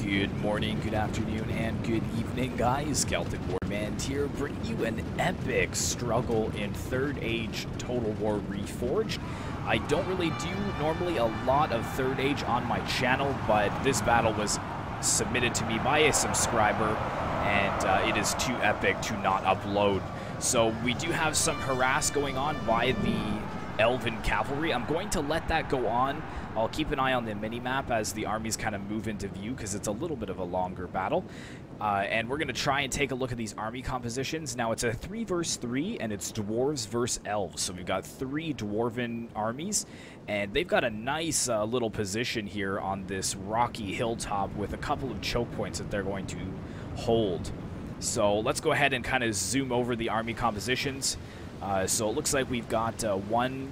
Good morning, good afternoon, and good evening, guys. Celtic Warband here, bringing you an epic struggle in 3rd Age Total War Reforged. I don't really do normally a lot of 3rd Age on my channel, but this battle was submitted to me by a subscriber, and it is too epic to not upload. So we do have some harass going on by the Elven cavalry. I'm going to let that go on. I'll keep an eye on the minimap as the armies kind of move into view because it's a little bit of a longer battle. And we're going to try and take a look at these army compositions. Now, it's a 3 versus 3, and it's Dwarves versus Elves. So we've got 3 Dwarven armies, and they've got a nice little position here on this rocky hilltop with a couple of choke points that they're going to hold. So let's go ahead and kind of zoom over the army compositions. So it looks like we've got one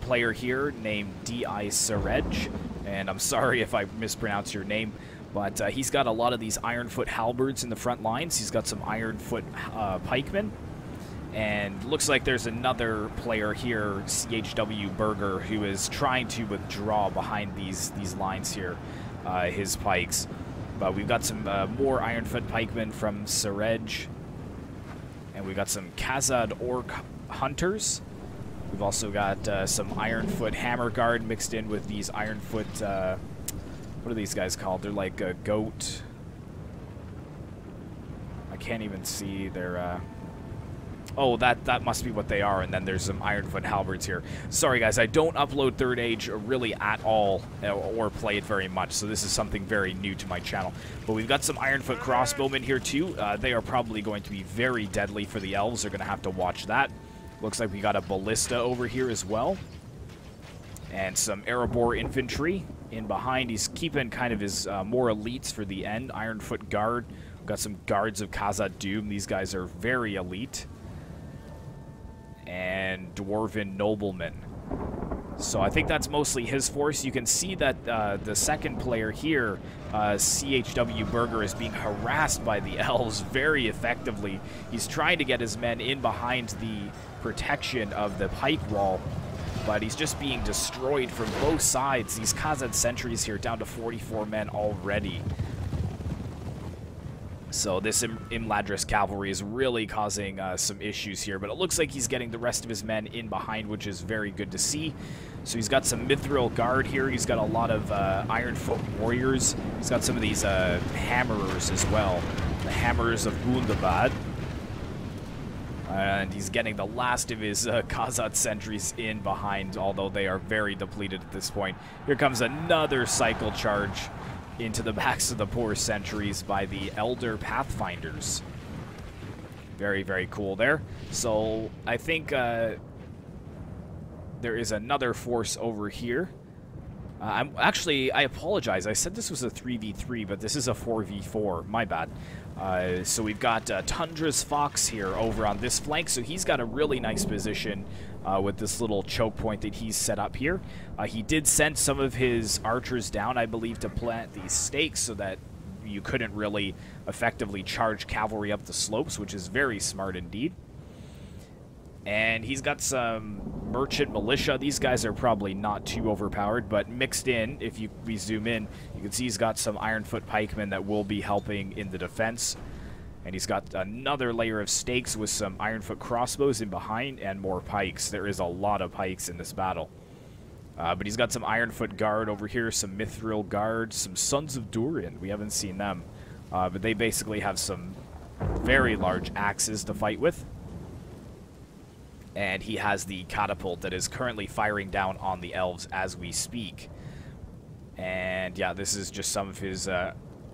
player here named D.I. Sarej, and I'm sorry if I mispronounce your name, but he's got a lot of these Ironfoot halberds in the front lines. He's got some Ironfoot Pikemen, and looks like there's another player here, CHW Berger, who is trying to withdraw behind these lines here, his pikes. But we've got some more Ironfoot Pikemen from Sarej. And we've got some Khazad Orc Hunters. We've also got some Ironfoot Hammer Guard mixed in with these Ironfoot, what are these guys called? They're like a goat. I can't even see their, oh, that must be what they are, and then there's some Ironfoot Halberds here. Sorry, guys, I don't upload 3rd Age really at all, or play it very much, so this is something very new to my channel. But we've got some Ironfoot Crossbowmen here, too. They are probably going to be very deadly for the Elves. They're going to have to watch that. Looks like we got a Ballista over here as well. And some Erebor Infantry in behind. He's keeping kind of his more elites for the end. Ironfoot Guard. We've got some Guards of Khazad Doom. These guys are very elite. And Dwarven Noblemen. So I think that's mostly his force. You can see that the second player here, CHW Berger, is being harassed by the Elves very effectively. He's trying to get his men in behind the protection of the pike wall, but he's just being destroyed from both sides. These Khazad sentries here down to 44 men already. So this Imladris cavalry is really causing some issues here, but it looks like he's getting the rest of his men in behind, which is very good to see. So he's got some Mithril Guard here. He's got a lot of Ironfoot warriors. He's got some of these Hammerers as well, the Hammers of Gundabad. And he's getting the last of his Khazad sentries in behind, although they are very depleted at this point. Here comes another cycle charge into the backs of the poor sentries by the Elder Pathfinders. Very, very cool there. So I think there is another force over here. I apologize. I said this was a 3v3, but this is a 4v4. My bad. So we've got Tundra's Fox here over on this flank, so he's got a really nice position with this little choke point that he's set up here. He did send some of his archers down, I believe, to plant these stakes so that you couldn't really effectively charge cavalry up the slopes, which is very smart indeed. And he's got some merchant militia. These guys are probably not too overpowered, but mixed in, if we zoom in, you can see he's got some Ironfoot pikemen that will be helping in the defense. And he's got another layer of stakes with some Ironfoot crossbows in behind and more pikes. There is a lot of pikes in this battle. But he's got some Ironfoot Guard over here, some Mithril Guard, some Sons of Durin. We haven't seen them. But they basically have some very large axes to fight with. And he has the catapult that is currently firing down on the Elves as we speak. And yeah, this is just some of his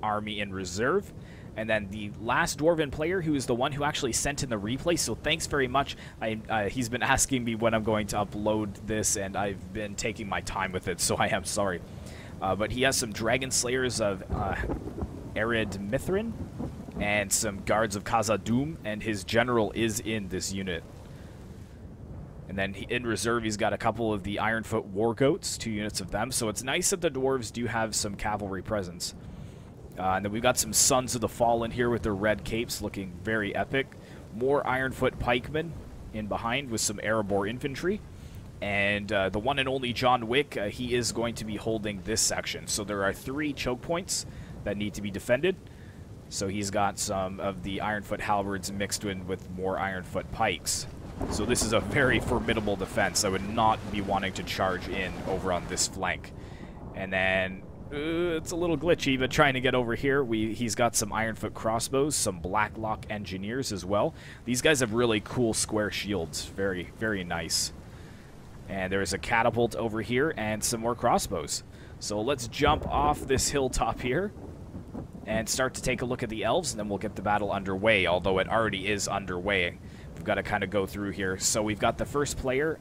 army in reserve. And then the last Dwarven player, who is the one who actually sent in the replay, so thanks very much. He's been asking me when I'm going to upload this, and I've been taking my time with it, so I am sorry. But he has some Dragon Slayers of Ered Mithrin and some Guards of Khazad Doom, and his general is in this unit. And then in reserve, he's got a couple of the Ironfoot War Goats, 2 units of them. So it's nice that the Dwarves do have some cavalry presence. And then we've got some Sons of the Fallen here with their red capes looking very epic. More Ironfoot Pikemen in behind with some Erebor Infantry. And the one and only John Wick, he is going to be holding this section. So there are 3 choke points that need to be defended. So he's got some of the Ironfoot halberds mixed in with more Ironfoot pikes. So this is a very formidable defense. I would not be wanting to charge in over on this flank. And then it's a little glitchy, but trying to get over here. He's got some Ironfoot crossbows, some Blacklock engineers as well. These guys have really cool square shields. Very, very nice. And there's a catapult over here and some more crossbows. So let's jump off this hilltop here and start to take a look at the elves, and then we'll get the battle underway, although it already is underway. We've got to kind of go through here. So we've got the first player,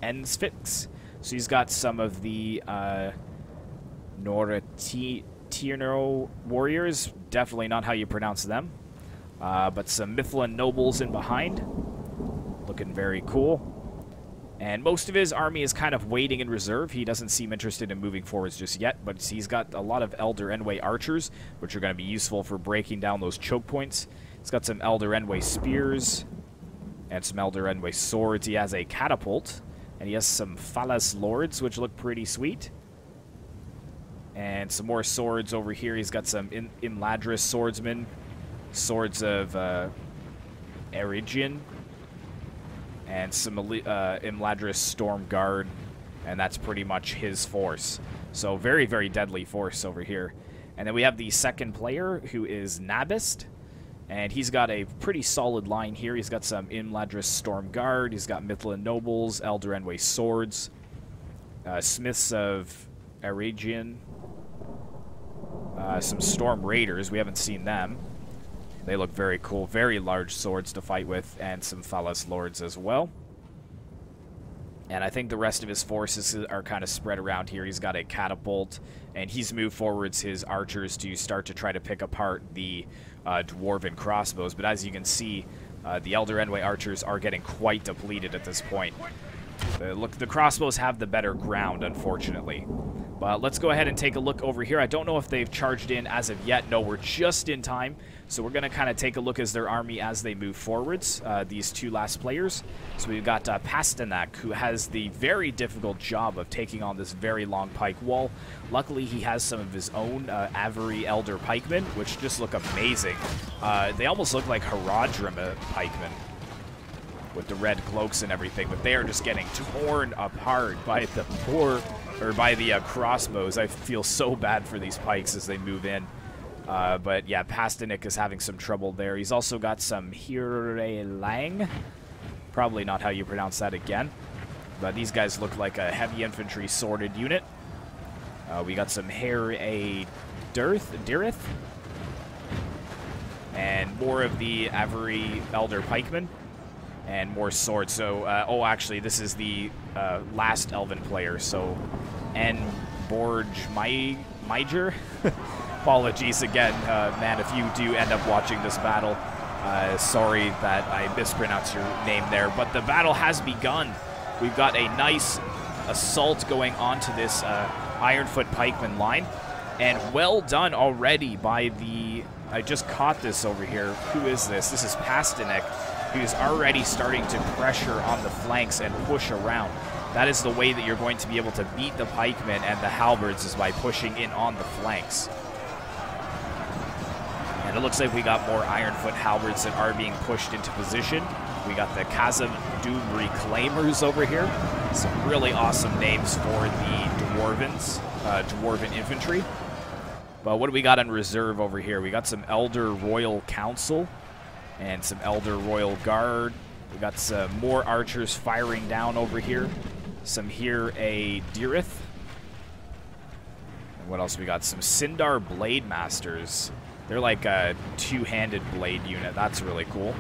Ensfix. So he's got some of the Noratino warriors. Definitely not how you pronounce them. But some Mifflin nobles in behind. Looking very cool. And most of his army is kind of waiting in reserve. He doesn't seem interested in moving forwards just yet, but he's got a lot of Elder Enway archers, which are going to be useful for breaking down those choke points. He's got some Elder Enway spears and some Elder Enway swords. He has a catapult, and he has some Phalas lords, which look pretty sweet. And some more swords over here. He's got some Imladris swordsmen, swords of Erigian, and some Imladris Storm Guard, and that's pretty much his force. So very, very deadly force over here. And then we have the second player, who is Nabist, and he's got a pretty solid line here. He's got some Imladris Storm Guard, he's got Mifflin Nobles, Elder Enway Swords, Smiths of Aragian, some Storm Raiders, we haven't seen them. They look very cool, very large swords to fight with, and some Phalas lords as well. And I think the rest of his forces are kind of spread around here. He's got a catapult, and he's moved forwards his archers to start to try to pick apart the Dwarven crossbows. But as you can see, the Elder Enway archers are getting quite depleted at this point. The crossbows have the better ground, unfortunately. But let's go ahead and take a look over here. I don't know if they've charged in as of yet. No, we're just in time. So we're going to kind of take a look as their army as they move forwards, these 2 last players. So we've got Pasternak, who has the very difficult job of taking on this very long pike wall. Luckily, he has some of his own Avery Elder Pikemen, which just look amazing. They almost look like Haradrim Pikemen with the red cloaks and everything, but they are just getting torn apart by the crossbows. I feel so bad for these pikes as they move in. But yeah, Pasternak is having some trouble there. He's also got some Hirelang. Probably not how you pronounce that again. But these guys look like a heavy infantry sorted unit. We got some Dirith. And more of the Avery Elder Pikemen. And more swords. So, oh, actually, this is the last Elven player. So, Borg Major. Apologies again, man, if you do end up watching this battle. Sorry that I mispronounced your name there. But the battle has begun. We've got a nice assault going onto this Ironfoot Pikemen line. And well done already by the... I just caught this over here. Who is this? This is Pasternak, who's already starting to pressure on the flanks and push around. That is the way that you're going to be able to beat the pikemen and the halberds, is by pushing in on the flanks. And it looks like we got more Ironfoot halberds that are being pushed into position. We got the Chasm Doom Reclaimers over here. Some really awesome names for the Dwarven infantry. But what do we got in reserve over here? We got some Elder Royal Council and some Elder Royal Guard. We got some more archers firing down over here. Some Dirith. And what else we got? Some Sindar Blade Masters. They're like a 2-handed blade unit. That's really cool.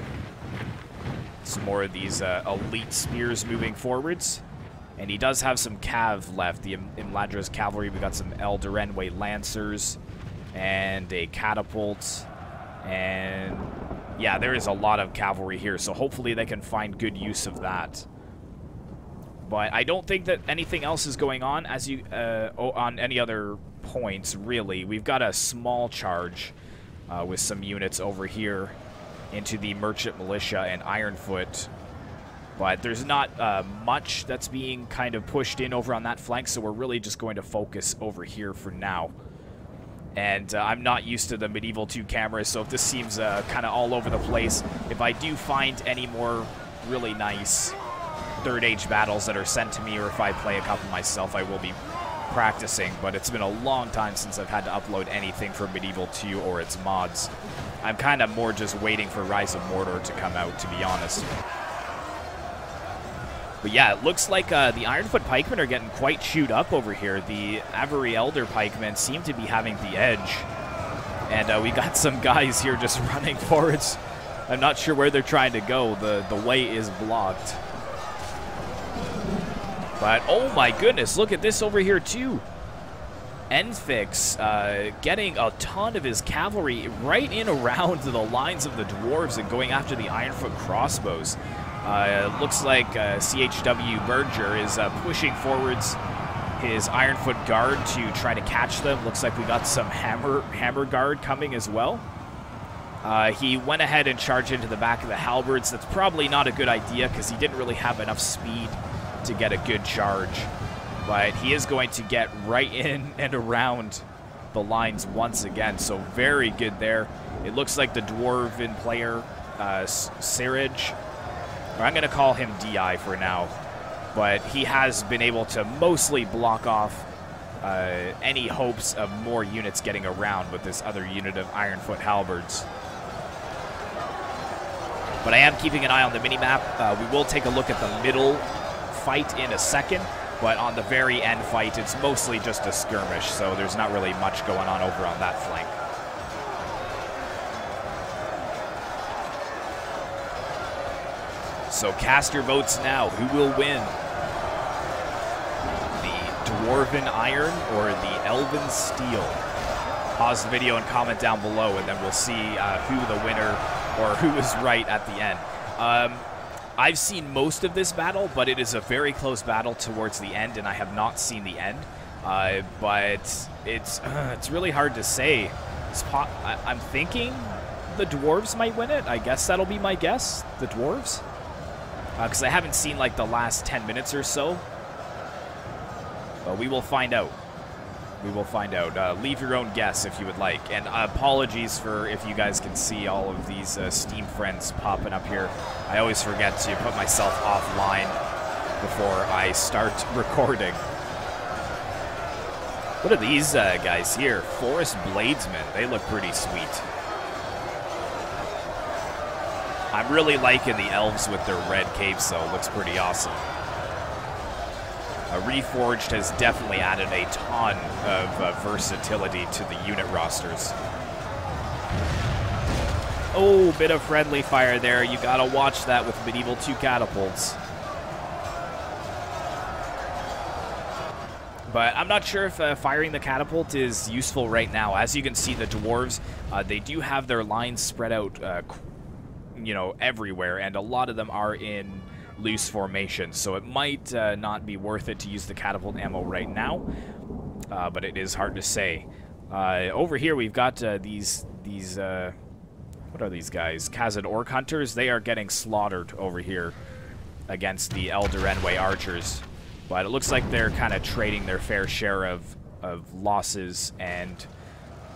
Some more of these elite spears moving forwards. And he does have some cav left. The Imladris cavalry. We got some Elder Enway Lancers and a catapult. And yeah, there is a lot of cavalry here, so hopefully they can find good use of that. But I don't think that anything else is going on on any other points, really. We've got a small charge with some units over here into the Merchant Militia and Ironfoot But there's not much that's being kind of pushed in over on that flank, so we're really just going to focus over here for now. And I'm not used to the Medieval 2 cameras, so if this seems kind of all over the place, if I do find any more really nice Third Age battles that are sent to me, or if I play a couple myself, I will be practicing. But it's been a long time since I've had to upload anything for Medieval 2 or its mods. I'm kind of more just waiting for Rise of Mordor to come out, to be honest. But yeah, it looks like the Ironfoot Pikemen are getting quite chewed up over here. The Avery Elder Pikemen seem to be having the edge. And we got some guys here just running forwards. I'm not sure where they're trying to go. The way is blocked. But, oh my goodness, look at this over here too. Enfix getting a ton of his cavalry right in around the lines of the Dwarves and going after the Ironfoot crossbows. Looks like CHW Berger is pushing forwards his Ironfoot guard to try to catch them. Looks like we got some hammer guard coming as well. He went ahead and charged into the back of the halberds. That's probably not a good idea because he didn't really have enough speed to get a good charge. But he is going to get right in and around the lines once again. So very good there. It looks like the Dwarven player, Siraj, or I'm going to call him DI for now, but he has been able to mostly block off any hopes of more units getting around with this other unit of Ironfoot halberds. But I am keeping an eye on the minimap. We will take a look at the middle fight in a second, but on the very end fight, it's mostly just a skirmish, so there's not really much going on over on that flank. So cast your votes now. Who will win? The Dwarven Iron or the Elven Steel? Pause the video and comment down below, and then we'll see who the winner or who is right at the end. I've seen most of this battle, but it is a very close battle towards the end, and I have not seen the end. But it's really hard to say. I'm thinking the Dwarves might win it. I guess that'll be my guess, the Dwarves. Because I haven't seen like the last 10 minutes or so. But we will find out. We will find out. Leave your own guess if you would like. And apologies for if you guys can see all of these Steam friends popping up here. I always forget to put myself offline before I start recording. What are these guys here? Forest Bladesmen. They look pretty sweet. I'm really liking the elves with their red capes, though. Looks pretty awesome. Reforged has definitely added a ton of versatility to the unit rosters. Oh, bit of friendly fire there. You gotta watch that with Medieval 2 catapults. But I'm not sure if firing the catapult is useful right now. As you can see, the Dwarves, they do have their lines spread out you know, everywhere, and a lot of them are in loose formation, so it might not be worth it to use the catapult ammo right now, but it is hard to say. Over here we've got these what are these guys? Khazad Orc Hunters. They are getting slaughtered over here against the Elder Enway Archers, but it looks like they're kind of trading their fair share of losses and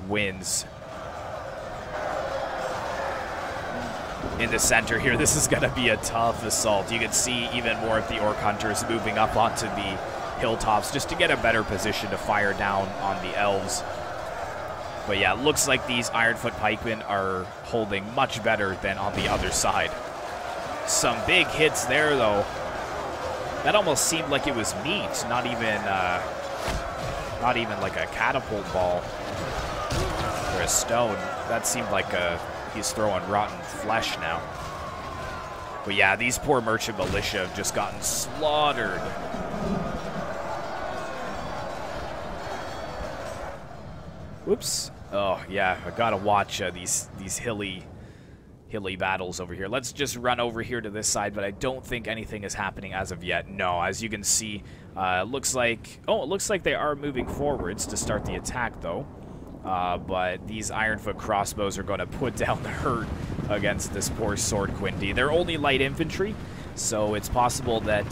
wins. In the center here, this is going to be a tough assault. You can see even more of the Orc Hunters moving up onto the hilltops just to get a better position to fire down on the elves. But yeah, it looks like these Ironfoot Pikemen are holding much better than on the other side. Some big hits there, though. That almost seemed like it was meat, not even like a catapult ball or a stone. That seemed like he's throwing rotten flesh now. But yeah, these poor merchant militia have just gotten slaughtered. Whoops. Oh yeah, I gotta watch these hilly battles over here. Let's just run over here to this side, but I don't think anything is happening as of yet. No, as you can see, it looks like they are moving forwards to start the attack, though. But these Ironfoot crossbows are going to put down the hurt against this poor Sword Quindy. They're only light infantry, So it's possible that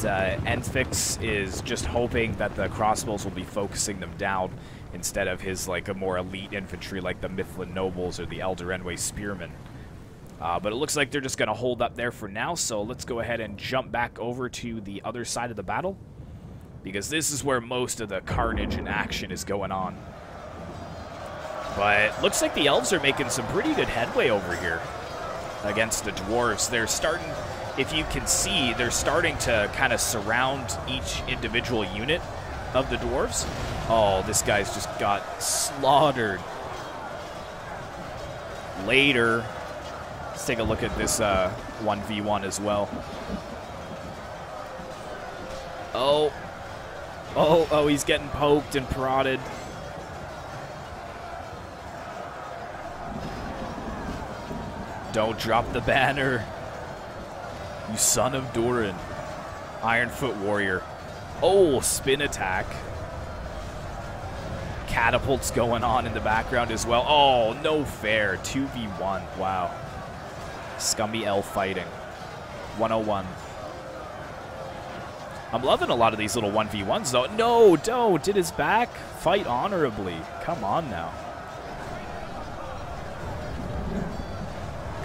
Enfix is just hoping that the crossbows will be focusing them down instead of his, like, a more elite infantry like the Mifflin Nobles or the Elder Enway Spearmen. But it looks like they're just going to hold up there for now, so let's go ahead and jump back over to the other side of the battle, because this is where most of the carnage and action is going on. But looks like the Elves are making some pretty good headway over here against the Dwarves. They're starting, if you can see, they're starting to kind of surround each individual unit of the Dwarves. Oh, this guy's just got slaughtered. Later, let's take a look at this 1v1 as well. Oh, he's getting poked and prodded. Don't drop the banner, you son of Durin. Ironfoot warrior. Oh, spin attack. Catapults going on in the background as well. Oh, no fair. 2v1. Wow. Scummy elf fighting. 101. I'm loving a lot of these little 1v1s, though. No, don't. Did his back. Fight honorably. Come on now.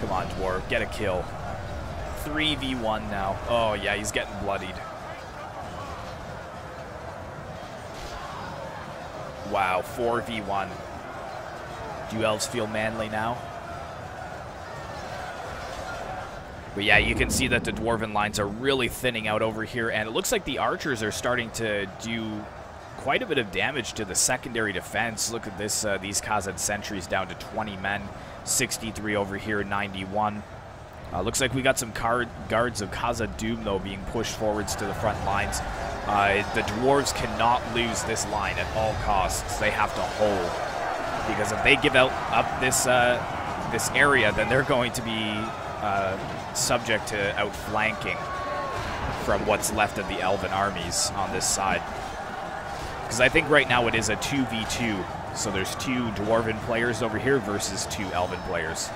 Come on, Dwarf. Get a kill. 3v1 now. Oh, yeah, he's getting bloodied. Wow, 4v1. Do elves feel manly now? But yeah, you can see that the Dwarven lines are really thinning out over here, and it looks like the archers are starting to do quite a bit of damage to the secondary defense. Look at this, these Khazad sentries down to 20 men, 63 over here, 91. Looks like we got some guards of Khazad Doom, though, being pushed forwards to the front lines. The Dwarves cannot lose this line at all costs. They have to hold, because if they give up this this area, then they're going to be subject to outflanking from what's left of the Elven armies on this side. Because I think right now it is a 2v2, so there's 2 Dwarven players over here versus 2 Elven players.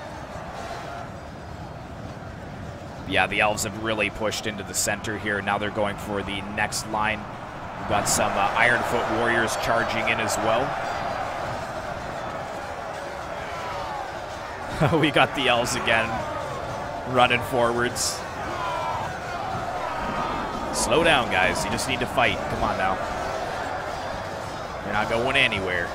Yeah, the Elves have really pushed into the center here. Now they're going for the next line. We've got some Ironfoot warriors charging in as well. We got the Elves again, running forwards. Slow down, guys. You just need to fight. Come on now. You're not going anywhere.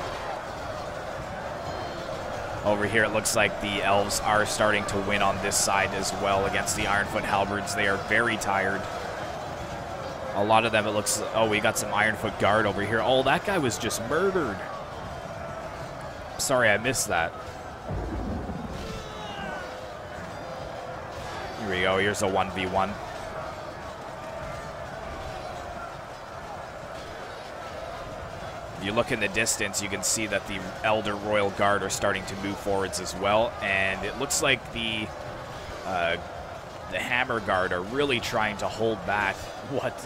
Over here, it looks like the Elves are starting to win on this side as well against the Ironfoot halberds. They are very tired. A lot of them, it looks... Oh, we got some Ironfoot guard over here. Oh, that guy was just murdered. Sorry, I missed that. Here we go. Here's a 1v1. You look in the distance, you can see that the Elder Royal Guard are starting to move forwards as well, and it looks like the Hammer Guard are really trying to hold back what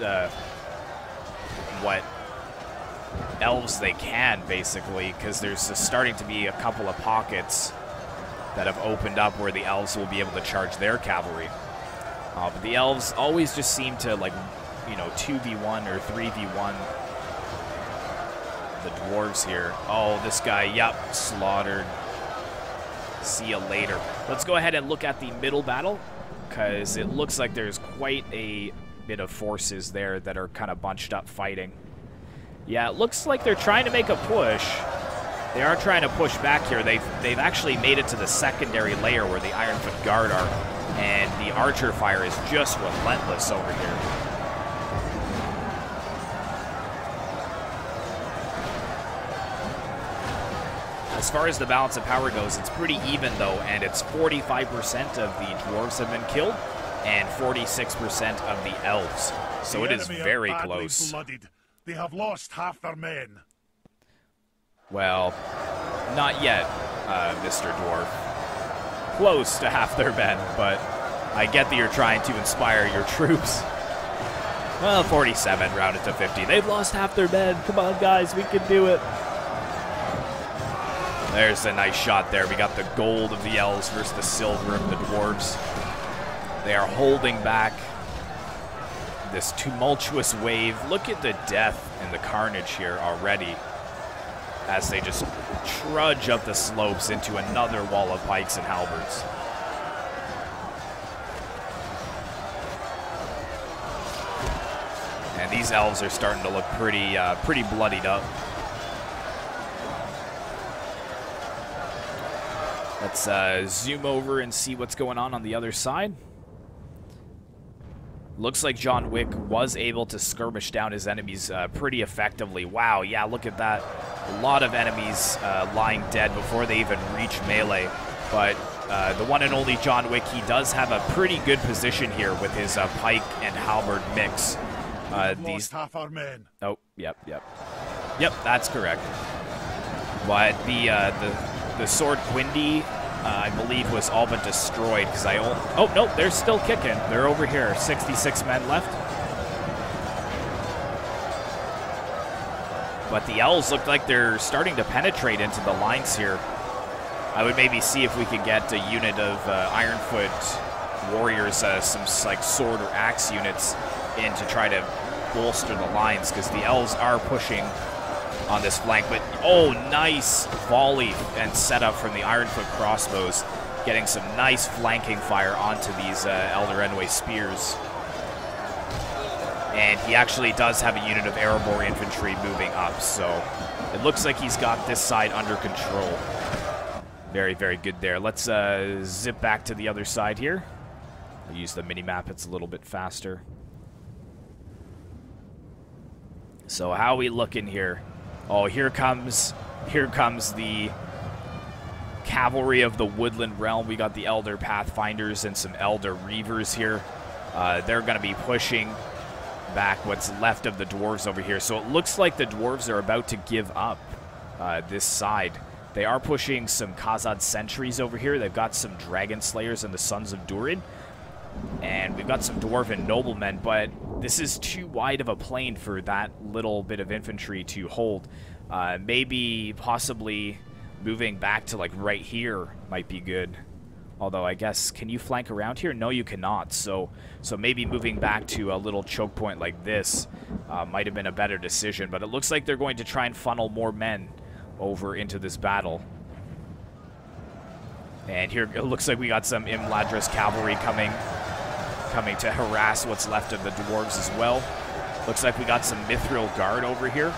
elves they can, basically, because there's starting to be a couple of pockets that have opened up where the elves will be able to charge their cavalry. But the elves always just seem to, like, you know, 2v1 or 3v1 the dwarves here. Oh, this guy, yep, slaughtered. See you later. Let's go ahead and look at the middle battle, because it looks like there's quite a bit of forces there that are kind of bunched up fighting. Yeah, it looks like they're trying to make a push. They are trying to push back here. They've actually made it to the secondary layer where the Ironfoot Guard are, and the archer fire is just relentless over here. As far as the balance of power goes, it's pretty even, though, and it's 45% of the dwarves have been killed and 46% of the elves. So it is very close. Blooded. They have lost half their men. Well, not yet, Mr. Dwarf. Close to half their men, but I get that you're trying to inspire your troops. Well, 47, rounded to 50. They've lost half their men. Come on, guys, we can do it. There's a nice shot there. We got the gold of the elves versus the silver of the dwarves. They are holding back. this tumultuous wave. Look at the death and the carnage here already as they just trudge up the slopes into another wall of pikes and halberds. And these elves are starting to look pretty bloodied up. Let's zoom over and see what's going on the other side. Looks like John Wick was able to skirmish down his enemies pretty effectively. Wow, yeah, look at that. A lot of enemies lying dead before they even reach melee. But the one and only John Wick, he does have a pretty good position here with his pike and halberd mix. Lost half our men. Oh, yep, that's correct. But the sword Quindy, I believe, was all but destroyed because oh no, they're still kicking. They're over here. 66 men left. But the elves look like they're starting to penetrate into the lines here. I would maybe see if we could get a unit of Ironfoot warriors, some like sword or axe units in to try to bolster the lines, because the elves are pushing on this flank. But oh, nice volley and setup from the Ironfoot crossbows, getting some nice flanking fire onto these Elder Enway spears. And he actually does have a unit of Erebor infantry moving up, so it looks like he's got this side under control. Very, very good there. Let's zip back to the other side here. I'll use the mini-map, it's a little bit faster. So how are we looking here? Oh, here comes the cavalry of the Woodland Realm. We got the Elder Pathfinders and some Elder Reavers here. They're going to be pushing back what's left of the dwarves over here. So it looks like the dwarves are about to give up this side. They are pushing some Khazad sentries over here. They've got some Dragon Slayers and the Sons of Durin. And we've got some Dwarven noblemen, but this is too wide of a plain for that little bit of infantry to hold. Maybe possibly moving back to like right here might be good. Although I guess, can you flank around here? No, you cannot. So maybe moving back to a little choke point like this might have been a better decision. But it looks like they're going to try and funnel more men over into this battle. And here it looks like we got some Imladris cavalry coming to harass what's left of the dwarves as well. Looks like we got some Mithril Guard over here.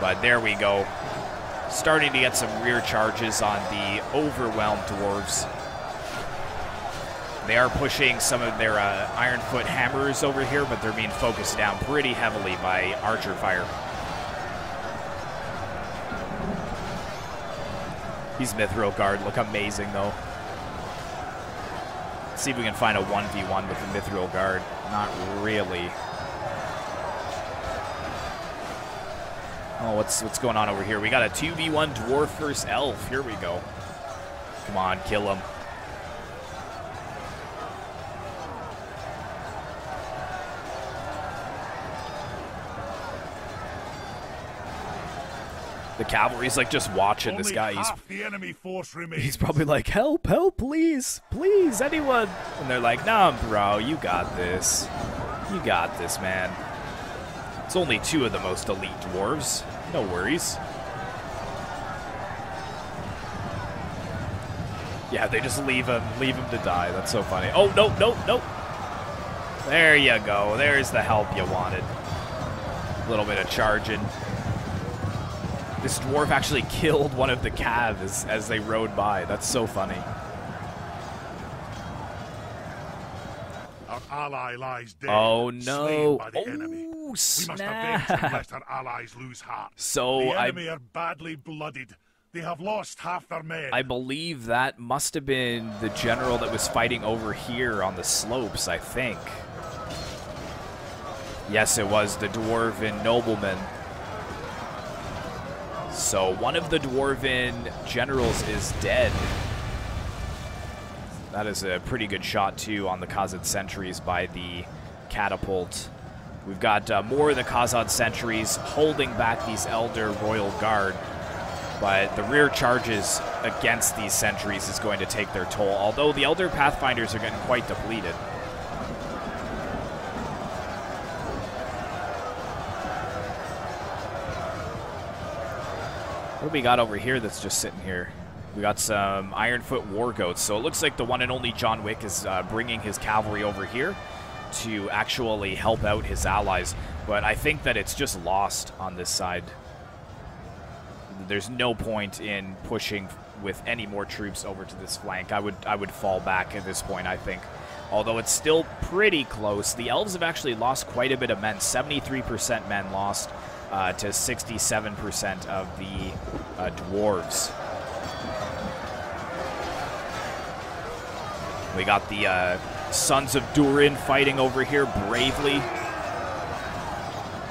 But there we go. Starting to get some rear charges on the overwhelmed dwarves. They are pushing some of their Ironfoot hammers over here, but they're being focused down pretty heavily by archer fire. These Mithril Guard look amazing, though. Let's see if we can find a 1v1 with the Mithril Guard. Not really. Oh, what's going on over here? We got a 2v1 Dwarf versus Elf. Here we go. Come on, kill him. The cavalry's like just watching this guy. He's probably like, help, help, please, please, anyone. And they're like, nah, bro, you got this. You got this, man. It's only two of the most elite dwarves. No worries. Yeah, they just leave him to die. That's so funny. Oh, no, no, no. There you go. There's the help you wanted. A little bit of charging. This dwarf actually killed one of the calves as they rode by. That's so funny. Our ally lies dead. Oh no! By the enemy. We Snap! must avenge him lest our allies lose heart. So the enemy are badly blooded. They have lost half their men. I believe that must have been the general that was fighting over here on the slopes, I think. Yes, it was the Dwarven nobleman. So one of the Dwarven generals is dead. That is a pretty good shot, too, on the Khazad sentries by the catapult. We've got more of the Khazad sentries holding back these Elder Royal Guard. But the rear charges against these sentries is going to take their toll, although the Elder Pathfinders are getting quite depleted. What do we got over here that's just sitting here? We got some Ironfoot war goats. So it looks like the one and only John Wick is bringing his cavalry over here to actually help out his allies. But I think that it's just lost on this side. There's no point in pushing with any more troops over to this flank. I would fall back at this point, I think. Although it's still pretty close. The elves have actually lost quite a bit of men. 73% men lost to 67% of the dwarves. We got the Sons of Durin fighting over here bravely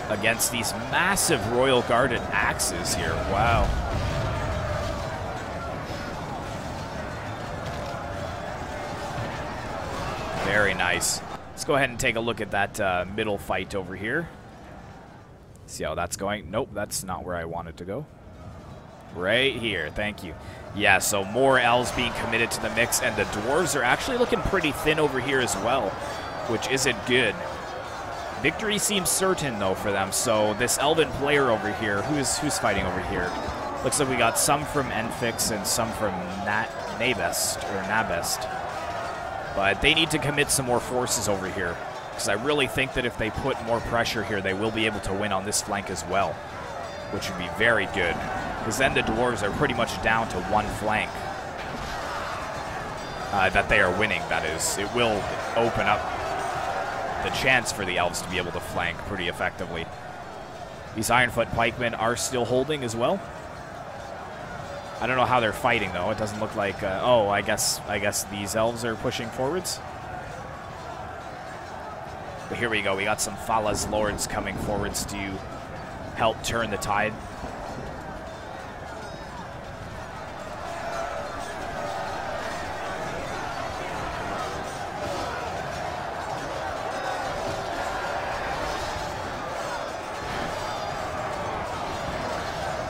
against these massive Royal Guard and axes here. Wow. Very nice. Let's go ahead and take a look at that middle fight over here. See how that's going. Nope, that's not where I wanted to go. Right here. Thank you. Yeah, so more elves being committed to the mix, and the dwarves are actually looking pretty thin over here as well, which isn't good. Victory seems certain, though, for them. So this elven player over here, who's fighting over here? Looks like we got some from Enfix and some from Nabest. But they need to commit some more forces over here, because I really think that if they put more pressure here, they will be able to win on this flank as well, which would be very good, because then the dwarves are pretty much down to one flank that they are winning, that is. It will open up the chance for the elves to be able to flank pretty effectively. These Ironfoot Pikemen are still holding as well. I don't know how they're fighting, though. It doesn't look like... oh, I guess these elves are pushing forwards. But here we go. We got some Fala's Lords coming forwards to help turn the tide.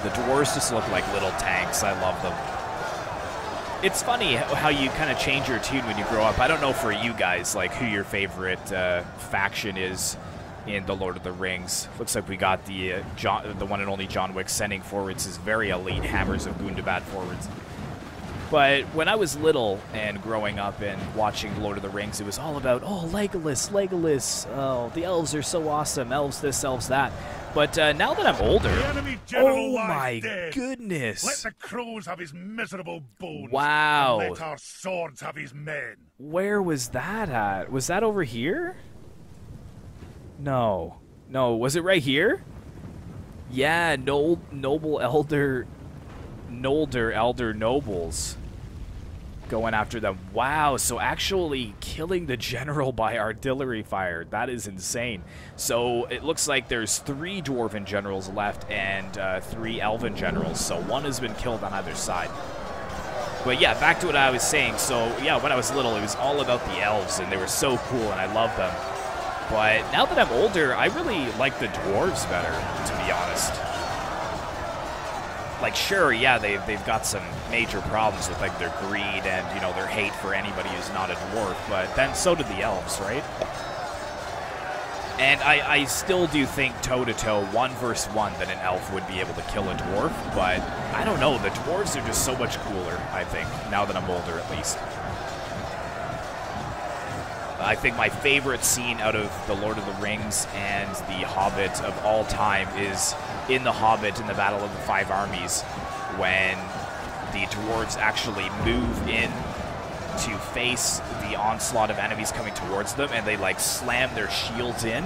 The dwarves just look like little tanks. I love them. It's funny how you kind of change your tune when you grow up. I don't know for you guys, like, who your favorite faction is in The Lord of the Rings. Looks like we got the one and only John Wick sending forwards his very elite Hammers of Gundabad forwards. But when I was little and growing up and watching Lord of the Rings, it was all about, oh, Legolas, oh, the elves are so awesome, elves this, elves that. But now that I'm older, oh my goodness. Let the crows have his miserable bones. Wow. And let our swords have his men. Where was that at? Was that over here? No. No, was it right here? Yeah, Nolder elder nobles going after them. Wow, so actually killing the general by artillery fire. That is insane. So it looks like there's 3 Dwarven generals left and 3 Elven generals. So one has been killed on either side. But yeah, back to what I was saying. So yeah, when I was little, it was all about the elves, and they were so cool, and I loved them. But now that I'm older, I really like the dwarves better, to be honest. Like, sure, yeah, they've got some major problems with, like, their greed and, you know, their hate for anybody who's not a dwarf, but then so did the elves, right? And I still do think toe-to-toe, 1 versus 1, that an elf would be able to kill a dwarf, but I don't know, the dwarves are just so much cooler, I think, now that I'm older, at least. I think my favorite scene out of The Lord of the Rings and The Hobbit of all time is in The Hobbit in the Battle of the 5 Armies, when the dwarves actually move in to face the onslaught of enemies coming towards them, and they like slam their shields in,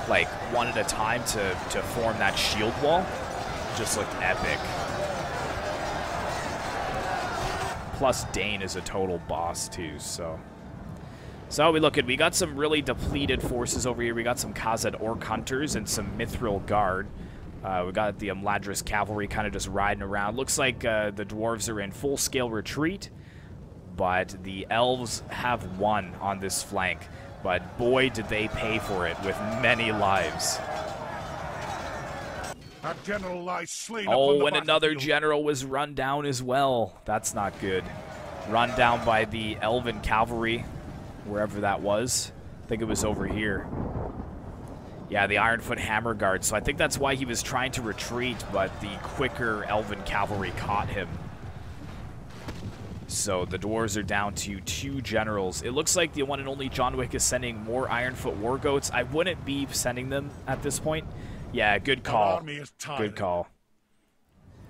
like one at a time to form that shield wall. Just looked epic. Plus Dane is a total boss too, so we look at, we got some really depleted forces over here. We got some Khazad Orc Hunters and some Mithril Guard. We got the Mladris Cavalry kind of just riding around. Looks like the dwarves are in full-scale retreat, but the elves have won on this flank. But boy, did they pay for it with many lives. Our general lies slain Oh, and another general was run down as well. That's not good. Run down by the Elven Cavalry, wherever that was. I think it was over here. Yeah, the Ironfoot Hammer Guard. So I think that's why he was trying to retreat, but the quicker Elven cavalry caught him. So the dwarves are down to 2 generals. It looks like the one and only John Wick is sending more Ironfoot War Goats. I wouldn't be sending them at this point. Yeah, good call. Good call.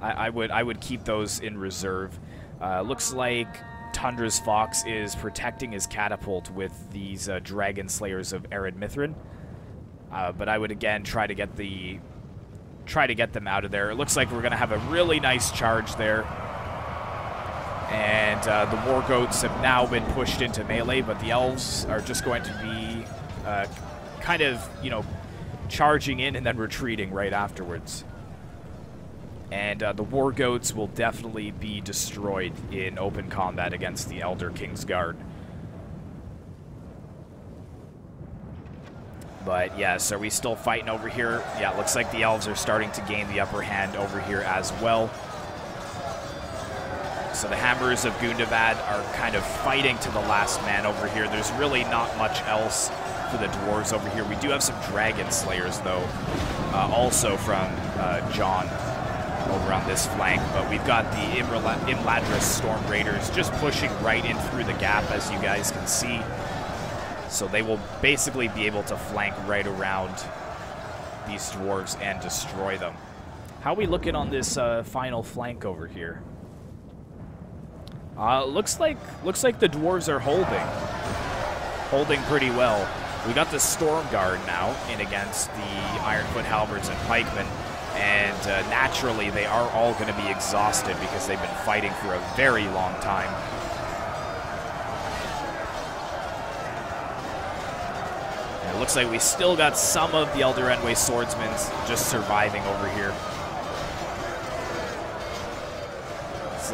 I would keep those in reserve. Looks like Tundra's Fox is protecting his catapult with these Dragon Slayers of Arid Mithrin. But I would again try to get them out of there. It looks like we're gonna have a really nice charge there. And the War Goats have now been pushed into melee, but the Elves are just going to be kind of, you know, charging in and then retreating right afterwards. And the War Goats will definitely be destroyed in open combat against the Elder King's Guard. But yes, are we still fighting over here? Yeah, it looks like the Elves are starting to gain the upper hand over here as well. So the Hammers of Gundabad are kind of fighting to the last man over here. There's really not much else for the dwarves over here. We do have some Dragon Slayers, though, also from John over on this flank. But we've got the Imladris Storm Raiders just pushing right in through the gap, as you guys can see. So they will basically be able to flank right around these dwarves and destroy them. How are we looking on this final flank over here? Looks like the dwarves are holding pretty well. We got the Storm Guard now in against the Ironfoot Halberds and Pikemen, and naturally they are all going to be exhausted because they've been fighting for a very long time. And it looks like we still got some of the Elder Endway swordsmen just surviving over here.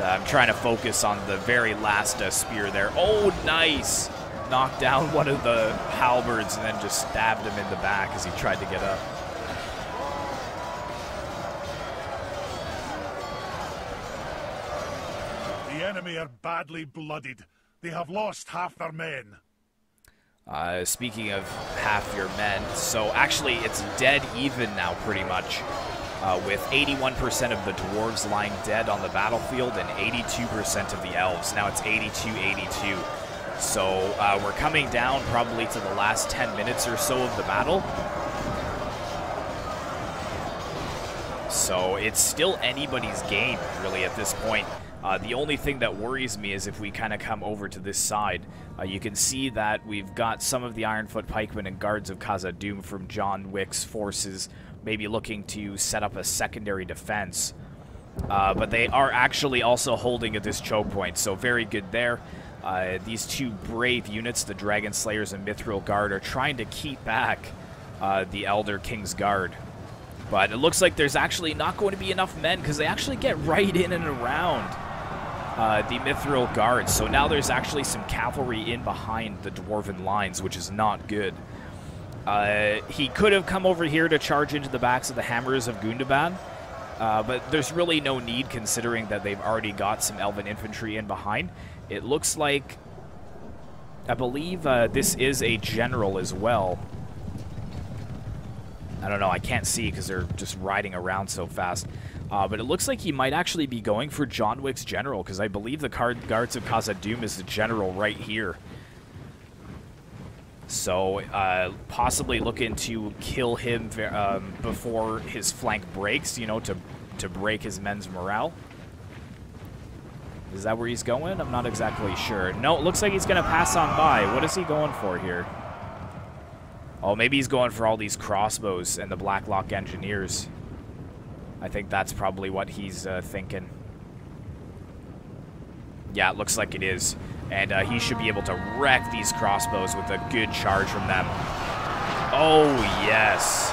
I'm trying to focus on the very last spear there. Oh, nice! Knocked down one of the halberds and then just stabbed him in the back as he tried to get up. The enemy are badly bloodied. They have lost half their men. Speaking of half your men, so actually it's dead even now pretty much. With 81% of the dwarves lying dead on the battlefield and 82% of the elves. Now it's 82-82. So we're coming down probably to the last 10 minutes or so of the battle. So it's still anybody's game, really, at this point. The only thing that worries me is if we kind of come over to this side. You can see that we've got some of the Ironfoot Pikemen and Guards of Khazad-dûm from John Wick's forces maybe looking to set up a secondary defense. But they are actually also holding at this choke point, so very good there. These 2 brave units, the Dragon Slayers and Mithril Guard, are trying to keep back the Elder King's Guard. But it looks like there's actually not going to be enough men because they actually get right in and around the Mithril Guard. So now there's actually some cavalry in behind the Dwarven lines, which is not good. He could have come over here to charge into the backs of the Hammers of Gundabad, but there's really no need considering that they've already got some Elven infantry in behind. It looks like, I believe this is a general as well. I don't know, I can't see because they're just riding around so fast. But it looks like he might actually be going for John Wick's general because I believe the Guards of Khazad-dûm is the general right here. So, possibly looking to kill him before his flank breaks, you know, to break his men's morale. Is that where he's going? I'm not exactly sure. No, it looks like he's going to pass on by. What is he going for here? Oh, maybe he's going for all these crossbows and the Blacklock Engineers. I think that's probably what he's thinking. Yeah, it looks like it is. And he should be able to wreck these crossbows with a good charge from them. Oh, yes.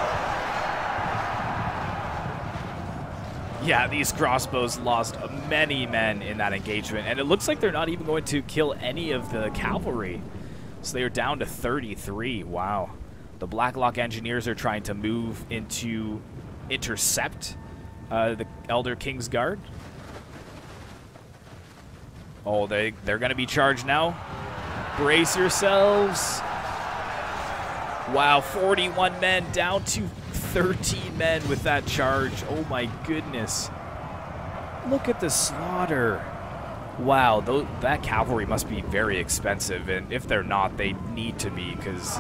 Yeah, these crossbows lost many men in that engagement. And it looks like they're not even going to kill any of the cavalry. So they are down to 33. Wow. The Blacklock Engineers are trying to move into intercept the Elder King's Guard. Oh, they're going to be charged now. Brace yourselves. Wow, 41 men down to 13 men with that charge. Oh my goodness. Look at the slaughter. Wow, that cavalry must be very expensive, and if they're not, they need to be, because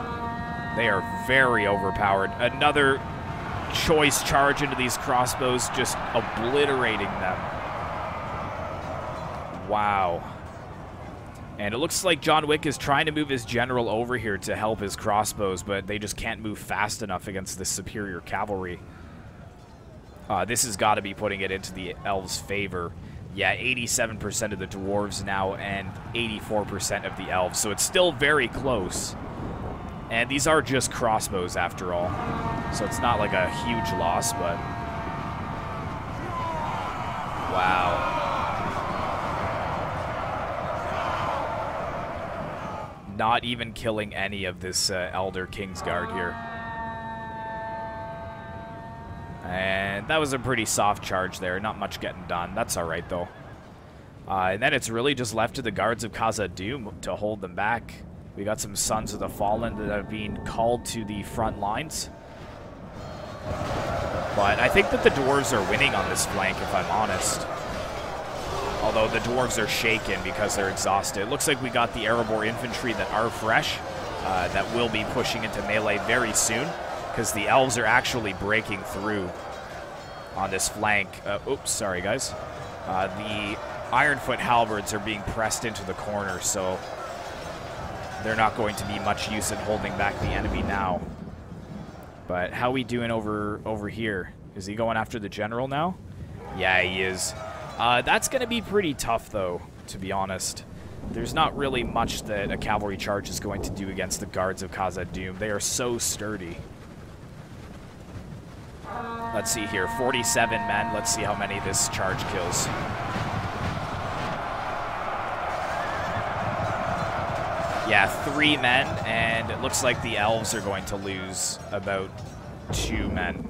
they are very overpowered. Another choice charge into these crossbows, just obliterating them. Wow. And it looks like John Wick is trying to move his general over here to help his crossbows, but they just can't move fast enough against this superior cavalry. This has got to be putting it into the elves' favor. Yeah, 87% of the dwarves now and 84% of the elves, so it's still very close. And these are just crossbows after all, so it's not like a huge loss, but... Wow. Not even killing any of this Elder Kingsguard here. And that was a pretty soft charge there. Not much getting done. That's all right, though. And then it's really just left to the guards of Khazad-dûm to hold them back. We got some Sons of the Fallen that have been called to the front lines. But I think that the dwarves are winning on this flank, if I'm honest. Although the dwarves are shaken because they're exhausted. It looks like we got the Erebor infantry that are fresh, that will be pushing into melee very soon, because the elves are actually breaking through on this flank. Oops, sorry guys. The Ironfoot halberds are being pressed into the corner, so they're not going to be much use in holding back the enemy now. But how are we doing over here? Is he going after the general now? Yeah, he is. That's going to be pretty tough, though, to be honest. There's not really much that a cavalry charge is going to do against the guards of Khazad-dûm. They are so sturdy. Let's see here, 47 men. Let's see how many this charge kills. Yeah, 3 men, and it looks like the elves are going to lose about 2 men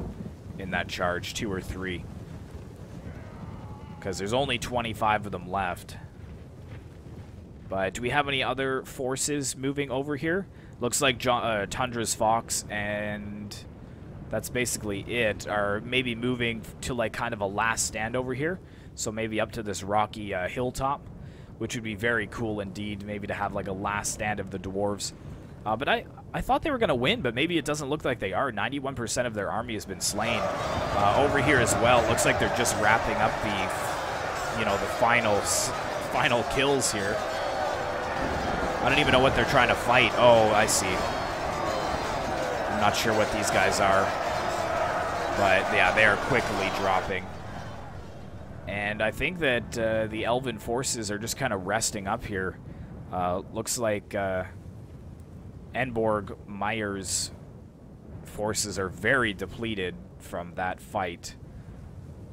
in that charge, 2 or 3. Because there's only 25 of them left. But do we have any other forces moving over here? Looks like Tundra's Fox and that's basically it, are maybe moving to like kind of a last stand over here. So maybe up to this rocky hilltop, which would be very cool indeed, maybe to have like a last stand of the dwarves. But I thought they were going to win, but maybe it doesn't look like they are. 91% of their army has been slain. Over here as well, it looks like they're just wrapping up the, the final kills here. I don't even know what they're trying to fight. Oh, I see. I'm not sure what these guys are. But yeah, they are quickly dropping. And I think that the Elven forces are just kind of resting up here. Looks like Enborg Meyer's forces are very depleted from that fight.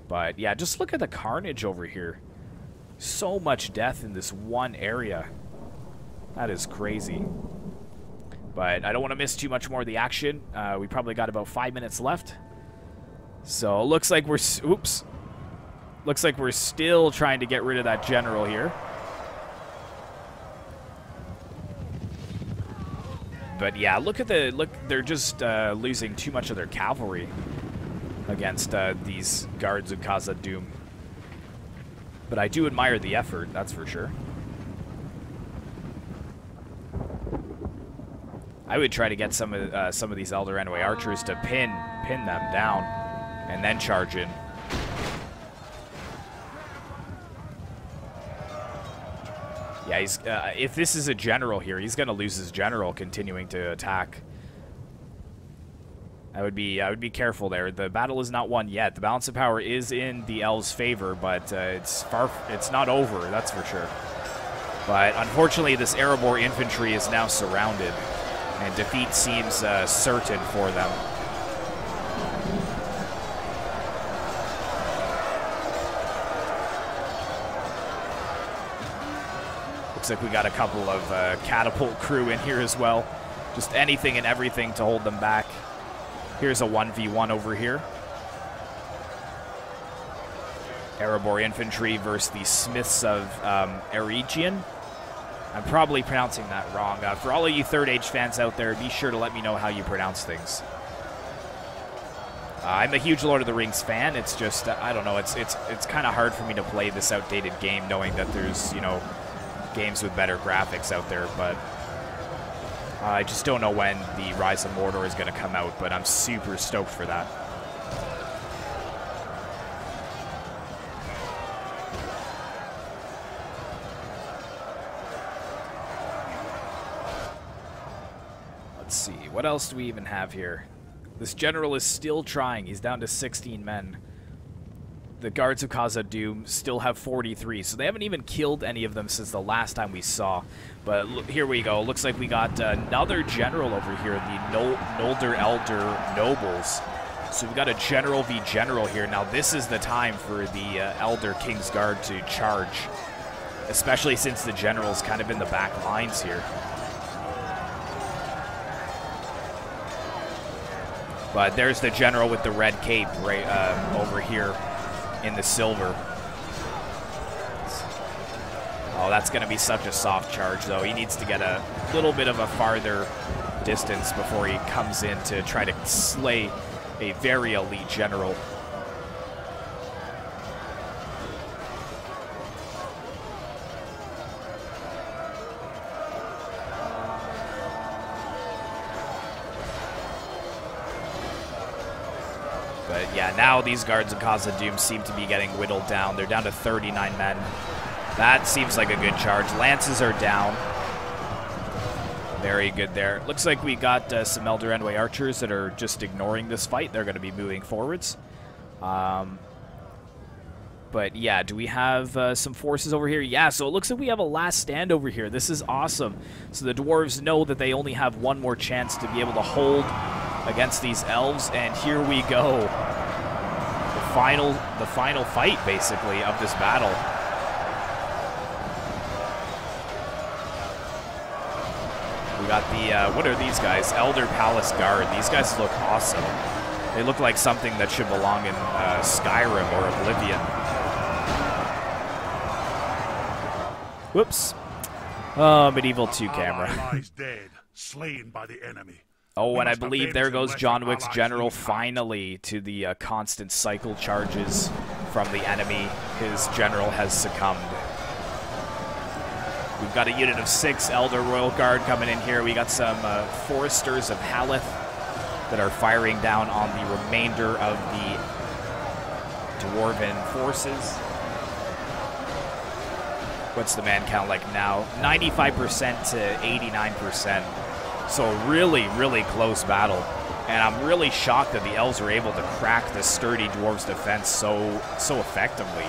But yeah, just look at the carnage over here. So much death in this one area. That is crazy. But I don't want to miss too much more of the action. We probably got about 5 minutes left. So it looks like we're... Oops. Looks like we're still trying to get rid of that general here. But yeah, look, they're just losing too much of their cavalry against these guards of Khazad-dûm. But I do admire the effort, that's for sure. I would try to get some of these Elder Enway archers to pin them down and then charge in. Yeah, he's if this is a general here, he's going to lose his general continuing to attack. I would be careful there. The battle is not won yet. The balance of power is in the elves' favor, but it's not over, that's for sure. But unfortunately, this Erebor infantry is now surrounded, and defeat seems certain for them. Looks like we got a couple of catapult crew in here as well. Just anything and everything to hold them back. Here's a 1v1 over here. Erebor infantry versus the Smiths of Eregion. I'm probably pronouncing that wrong. For all of you Third Age fans out there, be sure to let me know how you pronounce things. I'm a huge Lord of the Rings fan. It's just, I don't know, it's kind of hard for me to play this outdated game knowing that there's, you know, games with better graphics out there, but I just don't know when the Rise of Mordor is going to come out, but I'm super stoked for that. Let's see, what else do we even have here? This general is still trying. He's down to 16 men. The guards of Khazad-dûm still have 43, so they haven't even killed any of them since the last time we saw. But look, here we go. Looks like we got another general over here, the Noldor Elder Nobles. So we got a general v general here. Now this is the time for the Elder King's Guard to charge, especially since the general's kind of in the back lines here. But there's the general with the red cape right over here in the silver. Oh, that's going to be such a soft charge, though. He needs to get a little bit of a farther distance before he comes in to try to slay a very elite general. But yeah, now these guards of Khazad-dûm seem to be getting whittled down. They're down to 39 men. That seems like a good charge. Lances are down. Very good there. Looks like we got some Elder Endway archers that are just ignoring this fight. They're going to be moving forwards. But yeah, do we have some forces over here? Yeah, so it looks like we have a last stand over here. This is awesome. So the dwarves know that they only have one more chance to be able to hold against these elves, and here we go. The final fight, basically, of this battle. We got the, what are these guys? Elder Palace Guard. These guys look awesome. They look like something that should belong in Skyrim or Oblivion. Whoops. Oh, Medieval 2 camera. Lies dead, slain by the enemy. Oh, and I believe there goes John Wick's general finally to the constant cycle charges from the enemy. His general has succumbed. We've got a unit of 6 Elder Royal Guard coming in here. We got some Foresters of Haleth that are firing down on the remainder of the Dwarven forces. What's the man count like now? 95% to 89%. So really, really close battle. And I'm really shocked that the elves were able to crack the sturdy dwarves' defense so effectively.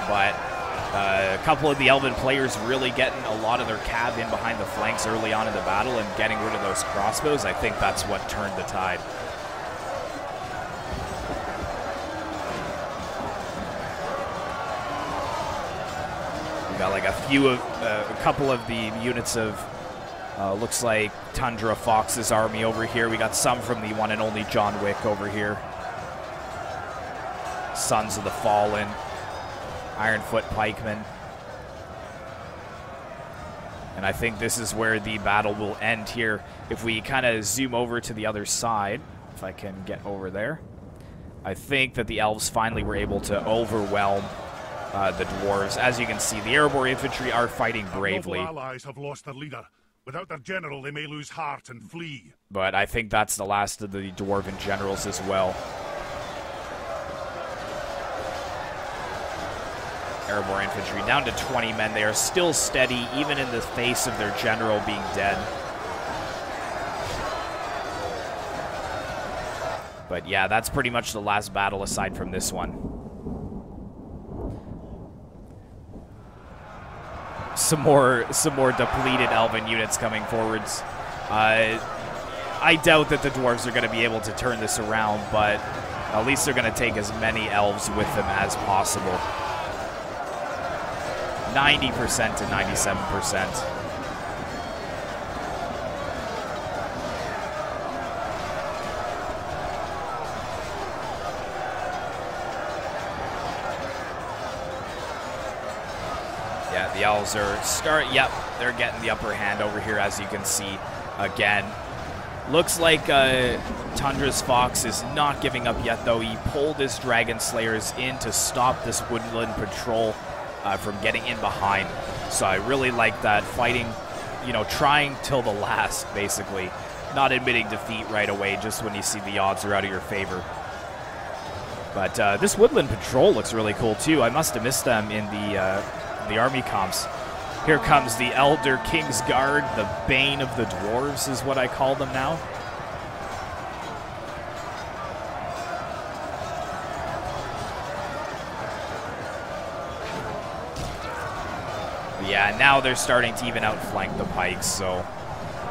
But a couple of the elven players really getting a lot of their cav in behind the flanks early on in the battle and getting rid of those crossbows. I think that's what turned the tide. We got like a couple of the units of looks like Tundra Fox's army over here. We got some from the one and only John Wick over here. Sons of the Fallen. Ironfoot Pikemen. And I think this is where the battle will end here. If we kind of zoom over to the other side, if I can get over there, I think that the elves finally were able to overwhelm the dwarves. As you can see, the airborne infantry are fighting bravely. Our allies have lost their leader. Without their general, they may lose heart and flee. But I think that's the last of the dwarven generals as well. Airborne infantry down to 20 men. They are still steady, even in the face of their general being dead. But yeah, that's pretty much the last battle aside from this one. Some more depleted elven units coming forwards. I doubt that the dwarves are going to be able to turn this around, but at least they're going to take as many elves with them as possible. 90% to 97%. Yeah, the elves are yep, they're getting the upper hand over here, as you can see. Again, looks like Tundra's Fox is not giving up yet, though. He pulled his Dragon Slayers in to stop this Woodland Patrol from getting in behind. So I really like that, fighting, you know, trying till the last, basically. Not admitting defeat right away, just when you see the odds are out of your favor. But this Woodland Patrol looks really cool, too. I must have missed them in the army comps. Here comes the Elder King's Guard, the Bane of the Dwarves is what I call them now. Yeah, now they're starting to even outflank the pikes, so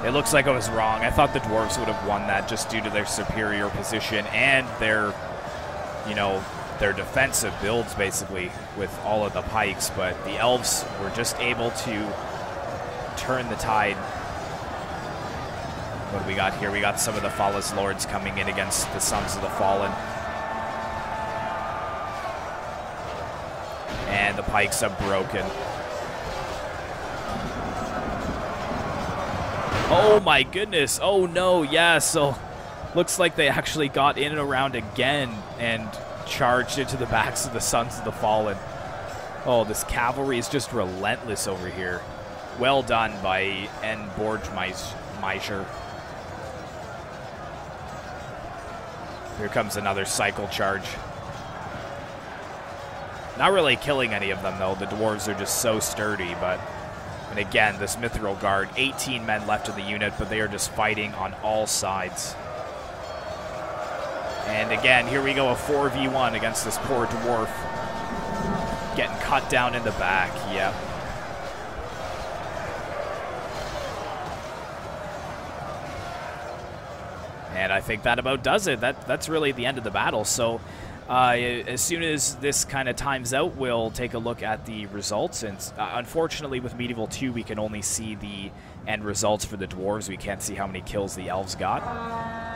it looks like I was wrong. I thought the dwarves would have won that just due to their superior position and their, you know, their defensive builds, basically, with all of the pikes, but the elves were just able to turn the tide. What do we got here? We got some of the Fallis Lords coming in against the Sons of the Fallen. And the pikes are broken. Oh my goodness. Oh no, yeah, so looks like they actually got in and around again and charged into the backs of the Sons of the Fallen. Oh, this cavalry is just relentless over here. Well done by N. Borgmeister. Here comes another cycle charge. Not really killing any of them, though. The dwarves are just so sturdy, but... And again, this Mithril Guard, 18 men left in the unit, but they are just fighting on all sides. And again, here we go, a 4v1 against this poor dwarf. Getting cut down in the back, yep. And I think that about does it. That's really the end of the battle. So as soon as this kind of times out, we'll take a look at the results. And unfortunately, with Medieval 2, we can only see the end results for the dwarves. We can't see how many kills the elves got.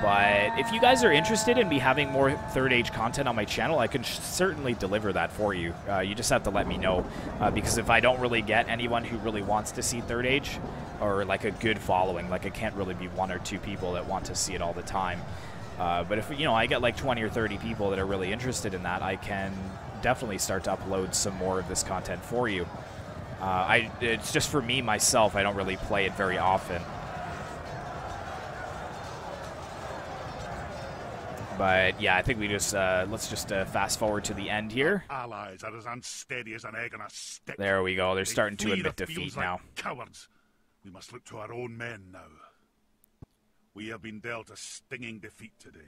But if you guys are interested in me having more Third Age content on my channel, I can certainly deliver that for you. You just have to let me know. Because if I don't really get anyone who really wants to see Third Age, or like a good following, like it can't really be 1 or 2 people that want to see it all the time. But if, you know, I get like 20 or 30 people that are really interested in that, I can definitely start to upload some more of this content for you. It's just for me, myself, I don't really play it very often. But yeah, I think we just, let's just fast forward to the end here. Allies are as unsteady as an egg on a stick. There we go, they're starting to flee admit the defeat fields now. like cowards. We must look to our own men now. We have been dealt a stinging defeat today.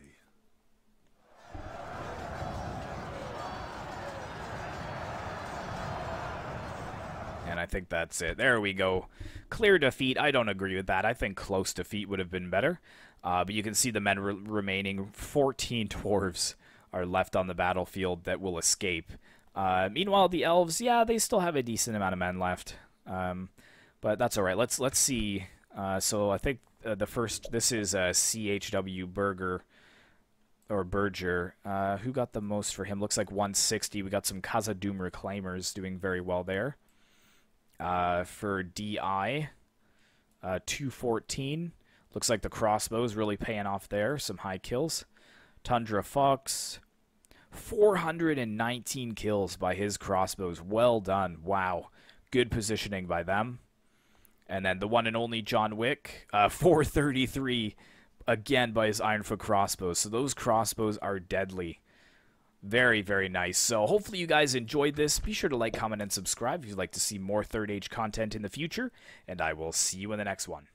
And I think that's it. There we go. Clear defeat. I don't agree with that. I think close defeat would have been better. But you can see the men remaining. 14 dwarves are left on the battlefield that will escape. Meanwhile, the elves, yeah, they still have a decent amount of men left. But that's all right. Let's see. So I think the first, this is CHW Berger, or Berger. Who got the most for him? Looks like 160. We got some Khazad-dûm Reclaimers doing very well there. For DI, 214. Looks like the crossbows really paying off there. Some high kills. Tundra Fox, 419 kills by his crossbows. Well done. Wow. Good positioning by them. And then the one and only John Wick, 433, again by his Ironfoot crossbows. So those crossbows are deadly. Very, very nice. So hopefully you guys enjoyed this. Be sure to like, comment, and subscribe if you'd like to see more Third Age content in the future. And I will see you in the next one.